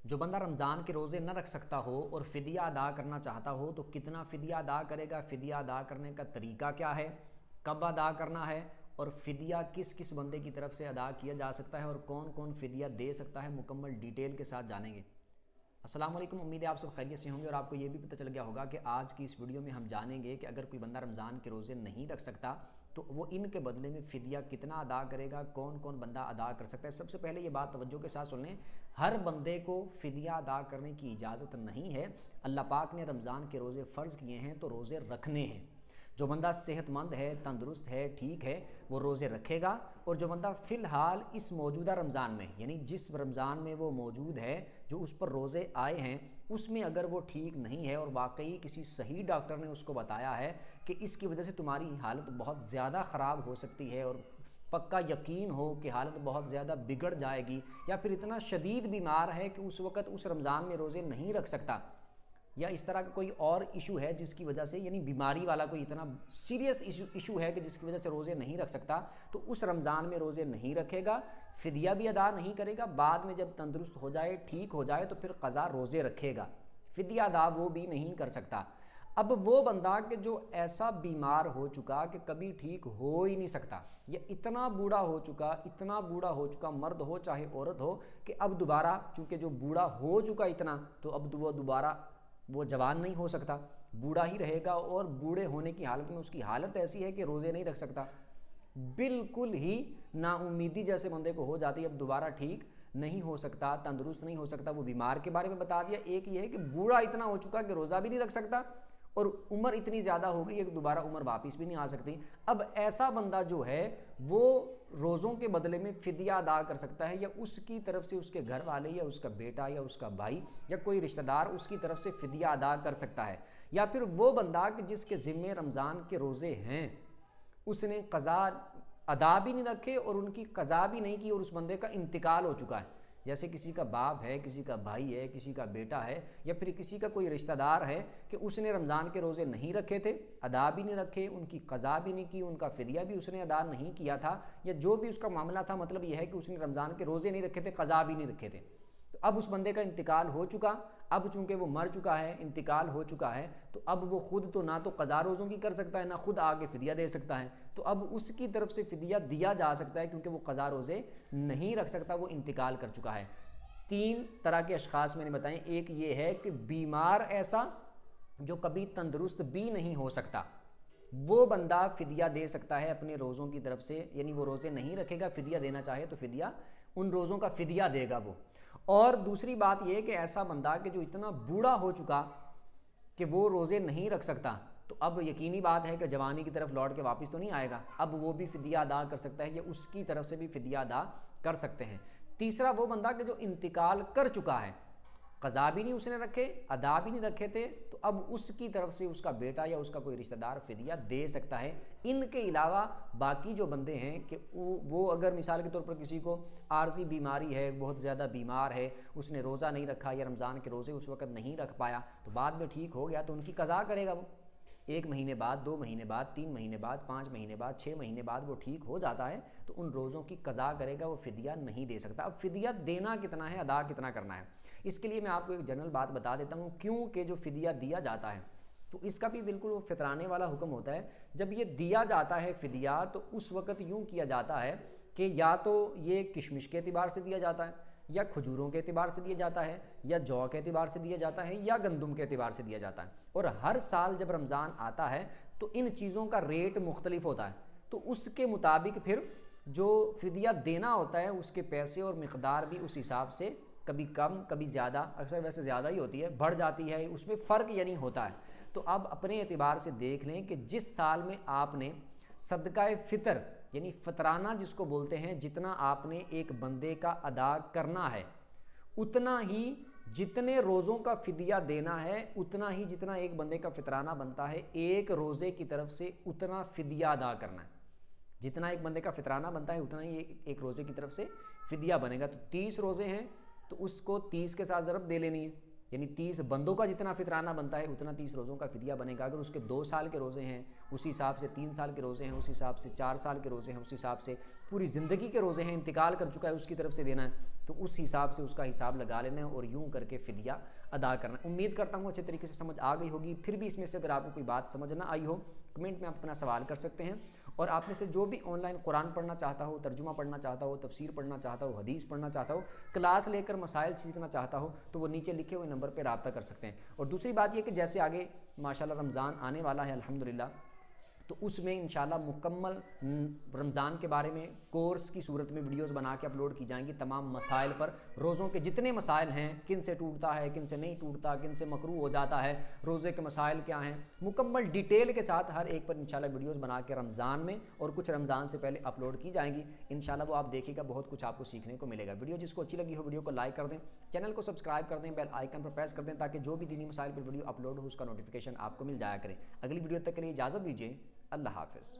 جو بندہ رمضان کے روزے نہ رکھ سکتا ہو اور فدیہ ادا کرنا چاہتا ہو تو کتنا فدیہ ادا کرے گا، فدیہ ادا کرنے کا طریقہ کیا ہے، کب ادا کرنا ہے، اور فدیہ کس کس بندے کی طرف سے ادا کیا جا سکتا ہے اور کون کون فدیہ دے سکتا ہے، مکمل ڈیٹیل کے ساتھ جانیں گے۔ السلام علیکم، امید ہے آپ سب خیریت سے ہوں گے اور آپ کو یہ بھی پتہ چل گیا ہوگا کہ آج کی اس ویڈیو میں ہم جانیں گے کہ اگر کوئی بندہ رمضان کے روزے نہیں رکھ سکتا تو وہ ان کے بدلے میں فدیہ کتنا ادا کرے گا، کون کون بندہ ادا کر سکتا ہے۔ سب سے پہلے یہ بات توجہ کے ساتھ سن لیں، ہر بندے کو فدیہ ادا کرنے کی اجازت نہیں ہے۔ اللہ پاک نے رمضان کے روزے فرض کیے ہیں تو روزے رکھنے ہیں۔ جو بندہ صحت مند ہے، تندرست ہے، ٹھیک ہے، وہ روزے رکھے گا، اور جو بندہ فی الحال اس موجودہ رمضان میں، یعنی جس رمضان میں وہ موجود ہے، جو اس پر روزے آئے ہیں، اس میں اگر وہ ٹھیک نہیں ہے اور واقعی کسی صحیح ڈاکٹر نے اس کو بتایا ہے کہ اس کی وجہ سے تمہاری حالت بہت زیادہ خراب ہو سکتی ہے اور پکا یقین ہو کہ حالت بہت زیادہ بگڑ جائے گی، یا پھر اتنا شدید بیمار ہے کہ اس وقت اس رمضان میں روزے نہیں رکھ سکتا، یا اس طرح کا کوئی اور ایشو ہے جس کی وجہ سے، یعنی بیماری والا کوئی اتنا سیریس ایشو ہے کہ جس کی وجہ سے روزے نہیں رکھ سکتا، تو اس رمضان میں روزے نہیں رکھے گا، فدیہ بھی ادا نہیں کرے گا۔ بعد میں جب تندرست ہو جائے، ٹھیک ہو جائے، تو پھر قضا روزے رکھے گا، فدیہ ادا وہ بھی نہیں کر سکتا۔ اب وہ بندہ کہ جو ایسا بیمار ہو چکا کہ کبھی ٹھیک ہو ہی نہیں سکتا، یا اتنا بوڑھا ہو چکا، مرد ہو چاہے عورت ہو، کہ اب دوبارہ، چونکہ جو بوڑھا ہو چکا اتنا، تو اب وہ دوبارہ وہ جوان نہیں ہو سکتا، بوڑھا ہی رہے گا، اور بوڑھے ہونے کی حالت میں اس کی حالت ایسی ہے کہ روزے نہیں رکھ سکتا، بالکل ہی نا امیدی جیسے بندے کو ہو جاتی ہے، اب دوبارہ ٹھیک نہیں ہو سکتا، تندرست نہیں ہو سکتا۔ وہ بیمار کے بارے میں بتا دیا۔ ایک یہ ہے کہ بوڑھا اتنا ہو چکا کہ روزہ بھی نہیں رکھ سکتا، اور عمر اتنی زیادہ ہو گئی ہے کہ دوبارہ عمر واپس بھی نہیں آ سکتی۔ اب ایسا بندہ جو ہے وہ روزوں کے بدلے میں فدیہ ادا کر سکتا ہے، یا اس کی طرف سے اس کے گھر والے، یا اس کا بیٹا، یا اس کا بھائی، یا کوئی رشتہ دار اس کی طرف سے فدیہ ادا کر سکتا ہے۔ یا پھر وہ بندہ کہ جس کے ذمے رمضان کے روزے ہیں، اس نے قضا ادا بھی نہیں رکھے اور ان کی قضا بھی نہیں کی، اور اس بندے کا انتقال ہو چکا ہے، جیسے کسی کا باپ ہے، کسی کا بھائی ہے، کسی کا بیٹا ہے، یا پھر کسی کا کوئی رشتہ دار ہے کہ اس نے رمضان کے روزے نہیں رکھے تھے، ادا بھی نہیں رکھے، ان کی قضا بھی نہیں کی، ان کا فدیہ بھی اس نے ادا نہیں کیا تھا، یا جو بھی اس کا معاملہ تھا، مطلب یہ ہے کہ اس نے رمضان کے روزے نہیں رکھے تھے، قضا بھی نہیں رکھے تھے۔ تو اب اس بندے کا انتقال ہو چکا، اب چونکہ وہ مر چکا ہے، انتقال ہو چکا ہے، تو اب وہ خود تو نہ تو قضا روزوں کی کر سکتا ہے، نہ خود آگے فدیہ دے سکتا ہے، تو اب اس کی طرف سے فدیہ دیا جا سکتا ہے، کیونکہ وہ قضا روزے نہیں رکھ سکتا، وہ انتقال کر چکا ہے۔ تین طرح کے اشخاص میں نے بتائیں۔ ایک یہ ہے کہ بیمار ایسا جو کبھی تندرست بھی نہیں ہو سکتا، وہ بندہ فدیہ دے سکتا ہے اپنے روزوں کی طرف سے، یعنی وہ روزے نہیں رکھے گا، فدیہ دینا چاہے تو فدیہ، ان روزوں کا فدیہ دے گا وہ۔ اور دوسری بات یہ کہ ایسا بندہ کہ جو اتنا بوڑھا ہو چکا کہ وہ روزے نہیں رکھ سکتا، تو اب یقینی بات ہے کہ جوانی کی طرف لوٹ کے واپس تو نہیں آئے گا، اب وہ بھی فدیہ ادا کر سکتا ہے، یا اس کی طرف سے بھی فدیہ ادا کر سکتے ہیں۔ تیسرا وہ بندہ کہ جو انتقال کر چکا ہے، قضا بھی نہیں اس نے رکھے، ادا بھی نہیں رکھے تھے، تو اب اس کی طرف سے اس کا بیٹا یا اس کا کوئی رشتہ دار فدیہ دے سکتا ہے۔ ان کے علاوہ باقی جو بندے ہیں کہ وہ اگر مثال کے طور پر کسی کو عارضی بیماری ہے، بہت زیادہ بیمار ہے، اس نے روزہ نہیں رکھا یا رمضان کے روزے اس وقت نہیں رکھ پایا، تو بعد میں ٹھیک ہو گیا تو ان کی قضا کرے گا وہ، 1 مہینے بعد، 2 مہینے بعد، 3 مہینے بعد، 5 مہینے بعد، 6 مہینے بعد وہ ٹھیک ہو جاتا ہے تو ان روزوں کی قضا کرے گا، وہ فدیہ نہیں دے سکتا۔ اب فدیہ دینا کتنا ہے، ادا کتنا کرنا ہے، اس کے لیے میں آپ کو ایک جنرل بات بتا دیتا ہوں، کیوں کہ جو فدیہ دیا جاتا ہے تو اس کا بھی بالکل وہ فطرانے والا حکم ہوتا ہے۔ جب یہ دیا جاتا ہے فدیہ تو اس وقت یوں کیا جاتا ہے کہ یا تو یہ کشمش کے اعتبار سے دیا جاتا ہے، یا کھجوروں کے اعتبار سے دیا جاتا ہے، یا جو کے اعتبار سے دیا جاتا ہے، یا گندم کے اعتبار سے دیا جاتا ہے، اور ہر سال جب رمضان آتا ہے تو ان چیزوں کا ریٹ مختلف ہوتا ہے، تو اس کے مطابق پھر جو فدیہ دینا ہوتا ہے اس کے پیسے اور مقدار بھی اس حساب سے کبھی کم کبھی زیادہ، اکثر ویسے زیادہ ہی ہوتی ہے، بڑھ جاتی ہے، اس میں فرق یعنی ہوتا ہے۔ تو اب اپنے اعتبار سے دیکھ لیں کہ جس سال میں آپ نے صدقہ فطر یعنی فطرانہ جس کو بولتے ہیں، جتنا آپ نے ایک بندے کا ادا کرنا ہے، اتنا ہی جتنے روزوں کا فدیہ دینا ہے، اتنا ہی جتنا ایک بندے کا فطرانہ بنتا ہے، ایک روزے کی طرف سے اتنا فدیہ ادا کرنا ہے۔ جتنا ایک بندے کا فطرانہ بنتا ہے اتنا ہی ایک روزے کی طرف سے فدیہ بنے گا۔ تو 30 روزے ہیں تو اس کو 30 کے ساتھ ضرب دے لینی ہے، یعنی 30 بندوں کا جتنا فطرانہ بنتا ہے اتنا 30 روزوں کا فدیہ بنے گا۔ اگر اس کے 2 سال کے روزے ہیں اسی حساب سے، 3 سال کے روزے ہیں اسی حساب سے، 4 سال کے روزے ہیں اسی حساب سے، پوری زندگی کے روزے ہیں، انتقال کر چکا ہے اس کی طرف سے دینا ہے۔ تو اس حساب سے اس کا حساب لگا لینا ہے اور یوں کر کے فدیہ ادا کرنا ہے۔ امید کرتا ہوں اچھے طریقے سے سمجھ آ گئی ہوگی۔ پھر بھی اس میں سے اگر آپ کو کوئی بات سمجھ نہ آئی ہو کمنٹ میں آپ اپنا سوال کر سکتے ہیں، اور آپ میں سے جو بھی آن لائن قرآن پڑھنا چاہتا ہو، ترجمہ پڑھنا چاہتا ہو، تفسیر پڑھنا چاہتا ہو، حدیث پڑھنا چاہتا ہو، کلاس لے کر مسائل سیکھنا چاہتا ہو، تو وہ نیچے لکھے ہوئے نمبر پہ رابطہ کر سکتے ہیں۔ اور دوسری بات یہ کہ جیسے آگے ماشاءاللہ رمضان آنے والا ہے الحمدللہ، تو اس میں انشاءاللہ مکمل رمضان کے بارے میں کورس کی صورت میں ویڈیوز بنا کے اپلوڈ کی جائیں گی، تمام مسائل پر، روزوں کے جتنے مسائل ہیں، کن سے ٹوٹتا ہے، کن سے نہیں ٹوٹتا، کن سے مکروہ ہو جاتا ہے، روزے کے مسائل کیا ہیں، مکمل ڈیٹیل کے ساتھ ہر ایک پر انشاءاللہ ویڈیوز بنا کے رمضان میں اور کچھ رمضان سے پہلے اپلوڈ کی جائیں گی۔ انشاءاللہ وہ آپ دیکھیے گا، بہت کچھ آپ کو سیکھنے کو ملے گا۔ ویڈیو جس کو اچھی لگی ہو ویڈیو کو لائک کر دیں، چینل کو سبسکرائب کر دیں، بیل آئیکن پر پریس کر دیں تاکہ جو بھی دینی مسائل پر ویڈیو اپلوڈ ہو اس کا نوٹیفیکیشن آپ کو مل جایا کرے۔ اگلی ویڈیو تک کے لیے اجازت دیجیے، اللہ حافظ۔